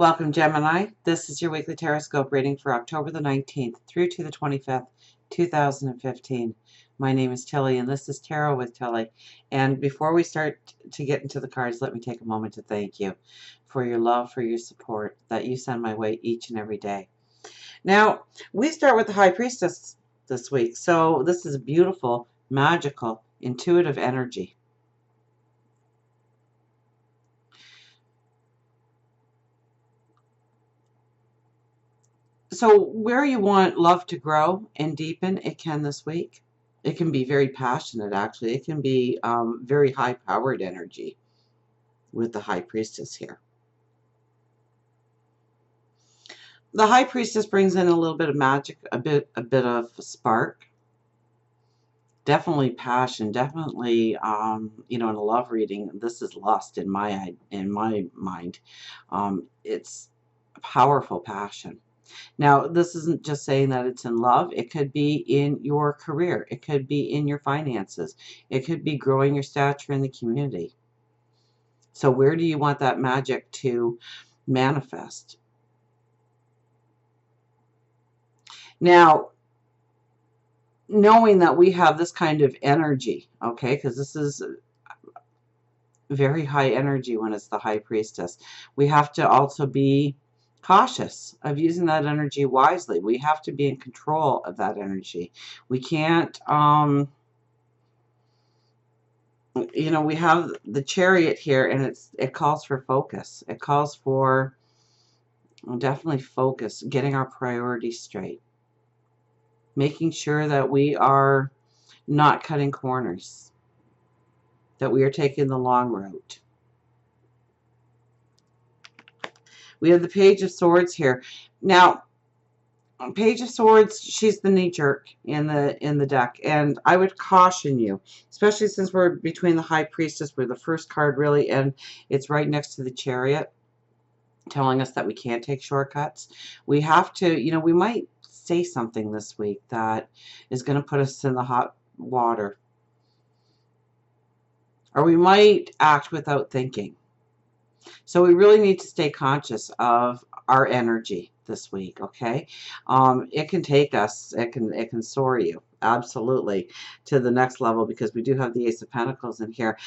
Welcome, Gemini. This is your weekly Teroscope reading for October the 19th through to the 25th, 2015. My name is Tilly, and this is Tarot with Tilly. And before we start to get into the cards, let me take a moment to thank you for your love, for your support that you send my way each and every day. Now, we start with the High Priestess this week. So this is a beautiful, magical, intuitive energy. So where you want love to grow and deepen, it can this week. It can be very passionate, actually. It can be very high-powered energy with the High Priestess here. The High Priestess brings in a little bit of magic, a bit of spark. Definitely passion, definitely, in a love reading, this is lust in my mind. It's a powerful passion. Now, this isn't just saying that it's in love. It could be in your career. It could be in your finances. It could be growing your stature in the community. So where do you want that magic to manifest? Now, knowing that we have this kind of energy, okay, because this is very high energy when it's the High Priestess, we have to also be cautious of using that energy wisely. We have to be in control of that energy. We can't, we have the Chariot here, and it calls for focus. It calls for definitely focus, getting our priorities straight, making sure that we are not cutting corners, that we are taking the long route. We have the Page of Swords here. Now, Page of Swords, she's the knee jerk in the deck, and I would caution you, especially since we're between the High Priestess, we're the first card really, and it's right next to the Chariot, telling us that we can't take shortcuts. We have to, we might say something this week that is going to put us in the hot water, or we might act without thinking. So we really need to stay conscious of our energy this week, okay? It can take us, it can soar you, absolutely, to the next level, because we do have the Ace of Pentacles in here.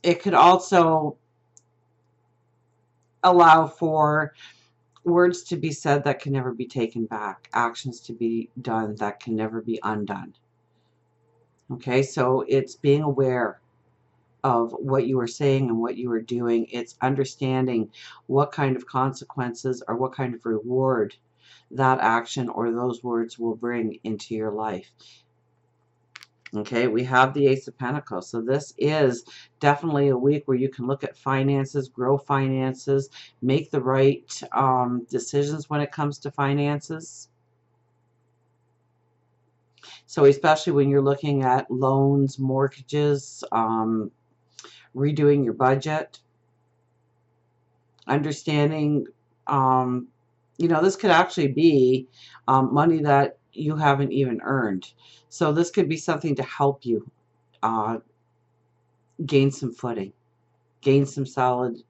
It could also allow for words to be said that can never be taken back, actions to be done that can never be undone. Okay, so it's being aware of what you are saying and what you are doing. It's understanding what kind of consequences or what kind of reward that action or those words will bring into your life. Okay, we have the Ace of Pentacles. So this is definitely a week where you can look at finances, grow finances, make the right decisions when it comes to finances. So especially when you're looking at loans, mortgages, redoing your budget, understanding, this could actually be money that you haven't even earned. So this could be something to help you gain some footing, gain some solid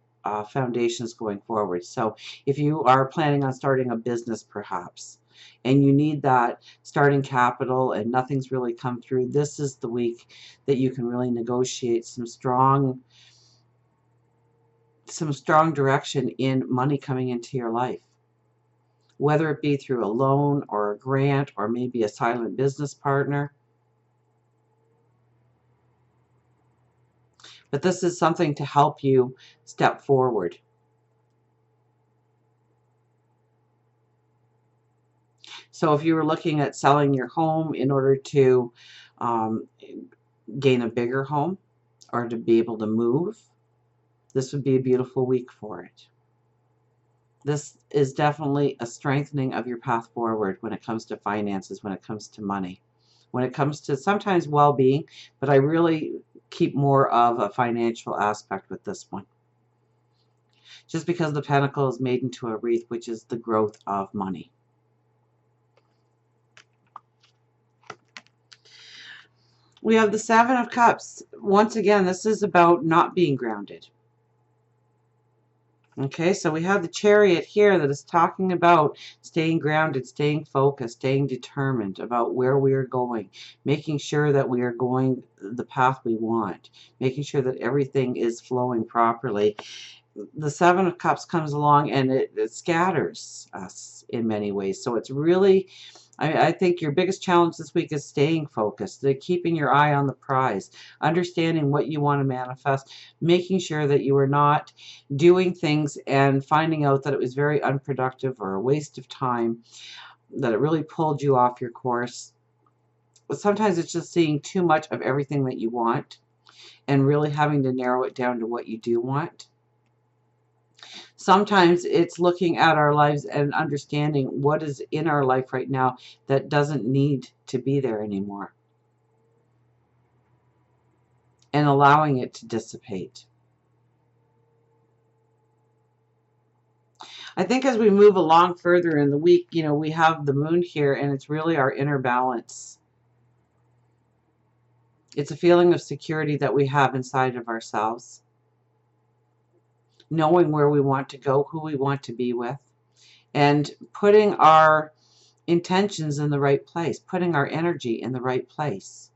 foundations going forward. So if you are planning on starting a business perhaps, and you need that starting capital and nothing's really come through, this is the week that you can really negotiate some strong direction in money coming into your life, whether it be through a loan or a grant or maybe a silent business partner. But this is something to help you step forward. So if you were looking at selling your home in order to gain a bigger home or to be able to move, this would be a beautiful week for it. This is definitely a strengthening of your path forward when it comes to finances, when it comes to money, when it comes to sometimes well-being, but I really keep more of a financial aspect with this one. Just because the pentacle is made into a wreath, which is the growth of money. We have the Seven of Cups. Once again, this is about not being grounded. Okay, so we have the Chariot here that is talking about staying grounded, staying focused, staying determined about where we are going, making sure that we are going the path we want, making sure that everything is flowing properly. The Seven of Cups comes along and it scatters us in many ways. So it's really, I think your biggest challenge this week is staying focused, keeping your eye on the prize, understanding what you want to manifest, making sure that you are not doing things and finding out that it was very unproductive or a waste of time, that it really pulled you off your course. But sometimes it's just seeing too much of everything that you want and really having to narrow it down to what you do want. Sometimes it's looking at our lives and understanding what is in our life right now that doesn't need to be there anymore and allowing it to dissipate. I think as we move along further in the week, you know, we have the moon here and it's really our inner balance. It's a feeling of security that we have inside of ourselves, knowing where we want to go, who we want to be with, and putting our intentions in the right place, putting our energy in the right place.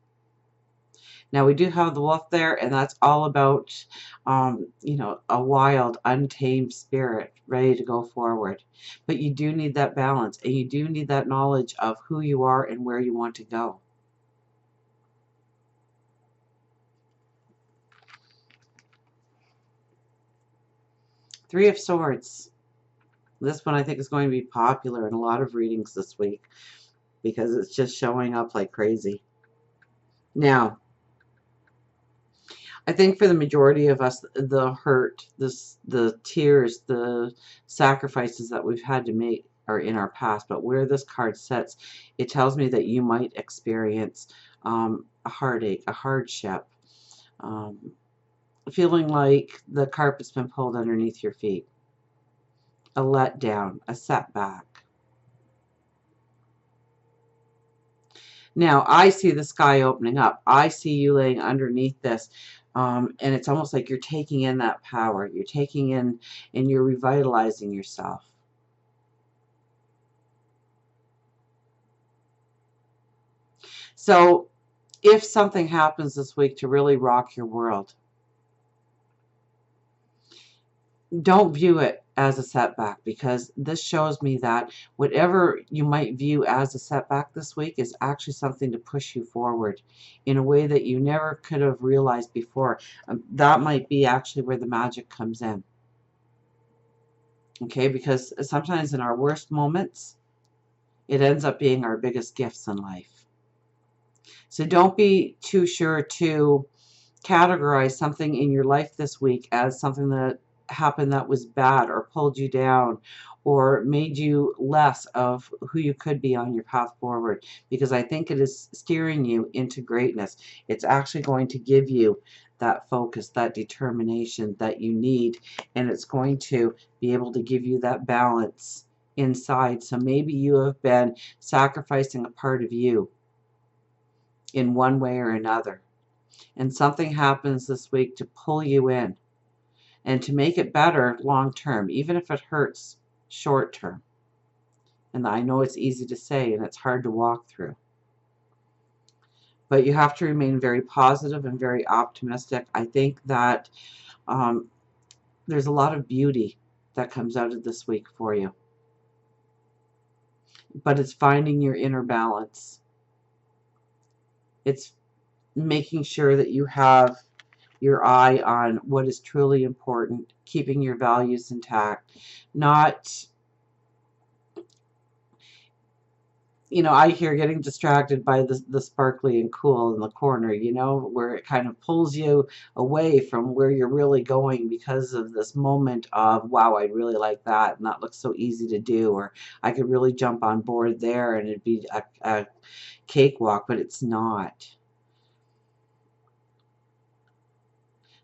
Now we do have the wolf there, and that's all about, you know, a wild, untamed spirit ready to go forward. But you do need that balance, and you do need that knowledge of who you are and where you want to go. Three of Swords. This one I think is going to be popular in a lot of readings this week because it's just showing up like crazy. Now, I think for the majority of us, the hurt, the tears, the sacrifices that we've had to make are in our past. But where this card sits, it tells me that you might experience a heartache, a hardship, um, feeling like the carpet's been pulled underneath your feet, a letdown, a setback. Now, I see the sky opening up. I see you laying underneath this. And it's almost like you're taking in that power. You're taking in and you're revitalizing yourself. So if something happens this week to really rock your world, don't view it as a setback, because this shows me that whatever you might view as a setback this week is actually something to push you forward in a way that you never could have realized before. That might be actually where the magic comes in. Okay, because sometimes in our worst moments, it ends up being our biggest gifts in life. So don't be too sure to categorize something in your life this week as something that happened that was bad or pulled you down or made you less of who you could be on your path forward, because I think it is steering you into greatness. It's actually going to give you that focus, that determination that you need, and it's going to be able to give you that balance inside. So maybe you have been sacrificing a part of you in one way or another, and something happens this week to pull you in and to make it better long term, even if it hurts short term. And I know it's easy to say and it's hard to walk through, but you have to remain very positive and very optimistic. I think that there's a lot of beauty that comes out of this week for you, but it's finding your inner balance. It's making sure that you have your eye on what is truly important, keeping your values intact, not, you know, I hear getting distracted by the sparkly and cool in the corner, you know, where it kind of pulls you away from where you're really going because of this moment of, wow, I'd really like that, and that looks so easy to do, or I could really jump on board there and it'd be a cakewalk, but it's not.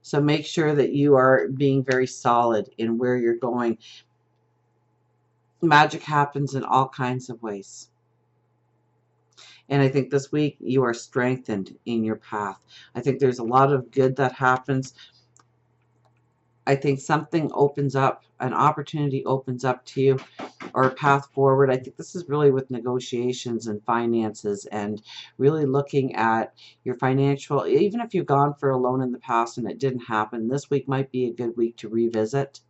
So make sure that you are being very solid in where you're going. Magic happens in all kinds of ways. And I think this week you are strengthened in your path. I think there's a lot of good that happens. I think something opens up, an opportunity opens up to you, or a path forward. I think this is really with negotiations and finances, and really looking at your financial, even if you've gone for a loan in the past and it didn't happen, this week might be a good week to revisit.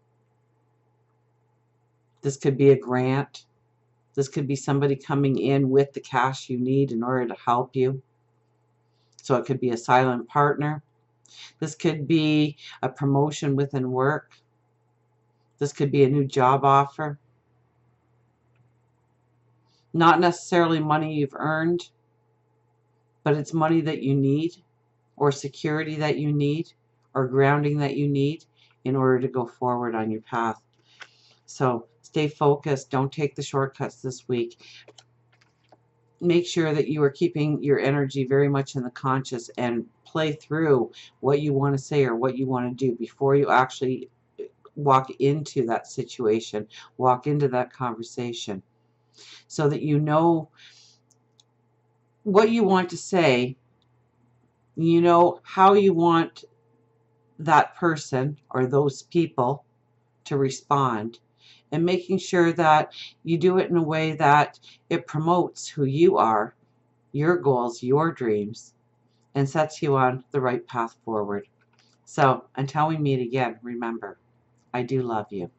This could be a grant. This could be somebody coming in with the cash you need in order to help you. So it could be a silent partner. This could be a promotion within work. This could be a new job offer. Not necessarily money you've earned, but it's money that you need, or security that you need, or grounding that you need in order to go forward on your path. So stay focused. Don't take the shortcuts this week. Make sure that you are keeping your energy very much in the conscious, and play through what you want to say or what you want to do before you actually walk into that situation, walk into that conversation, so that you know what you want to say, you know how you want that person or those people to respond, and making sure that you do it in a way that it promotes who you are, your goals, your dreams, and sets you on the right path forward. So until we meet again, remember, I do love you.